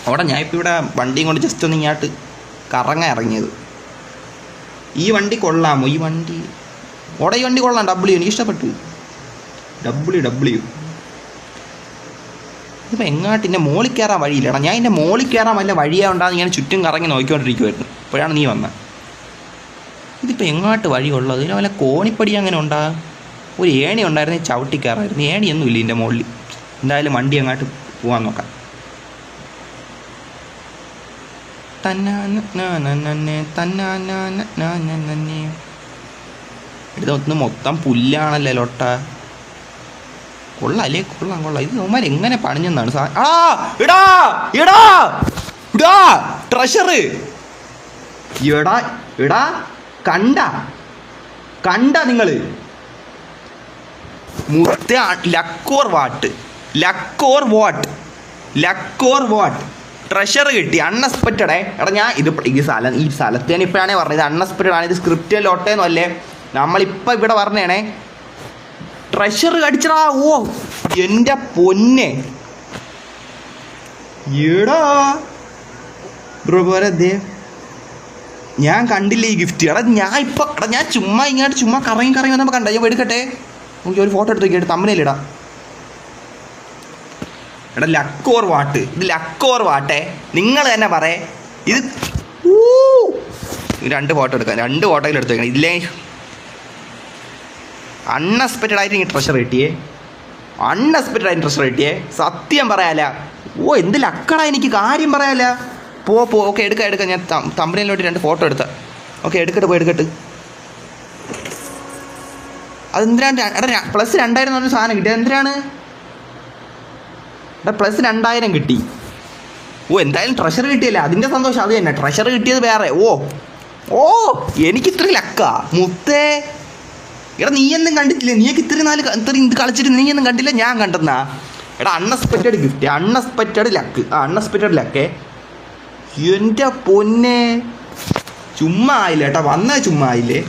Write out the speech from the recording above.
അവിടെ ഞാൻ ഇപ്പോൾ ഇവിടെ വണ്ടിയും കൊണ്ട് ജസ്റ്റ് ഒന്ന് ഇങ്ങോട്ട് കറങ്ങാൻ ഇറങ്ങിയത്. ഈ വണ്ടി കൊള്ളാമോ? ഈ വണ്ടി ഈ വണ്ടി കൊള്ളാം. ഡബ്ല്യു എനിക്ക് ഇഷ്ടപ്പെട്ടു. ഡബ്ല്യു ഇതിപ്പോൾ എങ്ങാട്ട് എൻ്റെ മോളിൽ കയറാൻ വഴിയില്ലടാ. ഞാൻ എൻ്റെ മോളിൽ കയറാൻ വല്ല വഴിയാ ഉണ്ടാകുന്ന ഞാൻ ചുറ്റും കറങ്ങി നോക്കിക്കൊണ്ടിരിക്കുമായിരുന്നു. അപ്പോഴാണ് നീ വന്നത്. ഇതിപ്പോൾ എങ്ങാട്ട് വഴിയുള്ളത്? ഇതിന് വല്ല കോണിപ്പടി അങ്ങനെ ഉണ്ടാ? ഒരു ഏണി ഉണ്ടായിരുന്നു, ചവിട്ടി കയറായിരുന്നു. ഏണിയൊന്നും ഇല്ല എൻ്റെ മുകളിൽ. എന്തായാലും വണ്ടി അങ്ങോട്ട് പോകാൻ നോക്കാം. ഇതൊന്ന് മൊത്തം പുല്ലാണല്ലേ ലൊട്ട. കൊള്ളാം. ഇത് നോമാർ എങ്ങനെ പണിഞ്ഞെന്നാണ് ട്രഷർ. എടാ കണ്ട നിങ്ങൾ ലക്കോർ വാട്ട് ട്രഷർ കിട്ടി. അൺഎക്സ്പെക്റ്റഡേ. എടാ ഞാൻ ഈ സ്ഥലത്തേന് ഇപ്പോഴാണേ പറഞ്ഞത് അൺഎക്സ്പെക്റ്റഡ് ആണ്. ഇത് സ്ക്രിപ്റ്റ് ലോട്ടേന്നും അല്ലേ, നമ്മളിപ്പോൾ ഇവിടെ പറഞ്ഞേണേ. ട്രഷർ കടിച്ചടാ. ഓ എൻ്റെ പൊന്നെ. എടാ ബ്രോബോരേ, ഞാൻ കണ്ടില്ല ഈ ഗിഫ്റ്റ്. ഞാൻ ചുമ്മാ കറങ്ങി വന്നപ്പോൾ കണ്ട. ഞാൻ എടുക്കട്ടെ, നമുക്ക് ഒരു ഫോട്ടോ എടുത്ത് നോക്കിയിട്ട് തമ്മിലിടാ. എടാ ലക്കോർ വാട്ട്. ഇത് ലക്കോർ വാട്ടേ. നിങ്ങൾ തന്നെ പറയേ. ഇത് 2 ഫോട്ടോ എടുക്കാം. 2 ഫോട്ടോയിൽ എടുത്ത് വെക്കണം. ഇല്ലേ അൺഎക്സ്പെക്റ്റഡ് ആയിട്ട് എനിക്ക് ട്രഷർ കിട്ടിയേ. സത്യം പറയാല. ഓ എന്ത് ലക്കടാ. എനിക്ക് കാര്യം പറയാല. പോ ഓക്കെ എടുക്കാം. ഞാൻ തമ്പനിയിലോട്ട് 2 ഫോട്ടോ എടുത്താൽ ഓക്കെ. എടുക്കട്ട്. അതെന്തിനാണ്? എടാ +2000 എന്നൊരു സാധനം കിട്ടിയത് എന്തിനാണ്? എടാ +2000 കിട്ടി. ഓ എന്തായാലും ട്രഷർ കിട്ടിയല്ലേ, അതിൻ്റെ സന്തോഷം അത് തന്നെ. ട്രഷർ കിട്ടിയത് വേറെ. ഓ എനിക്ക് ഇത്ര ലക്കാ മുത്തേ. എടാ നീയൊന്നും കണ്ടിട്ടില്ലേ? നീയൊക്കെ ഇത്രയും ഇത് കളിച്ചിട്ട് നീയൊന്നും കണ്ടില്ല, ഞാൻ കണ്ടെന്നാ. എടാ അൺഎക്സ്പെക്റ്റഡ് ഗിഫ്റ്റ്, അൺഎക്സ്പെക്റ്റഡ് ലക്കേ. എൻ്റെ പൊന്നെ ചുമ്മാ ആയില്ല കേട്ടോ. വന്നത് ചുമ്മാ ആയില്ലേ.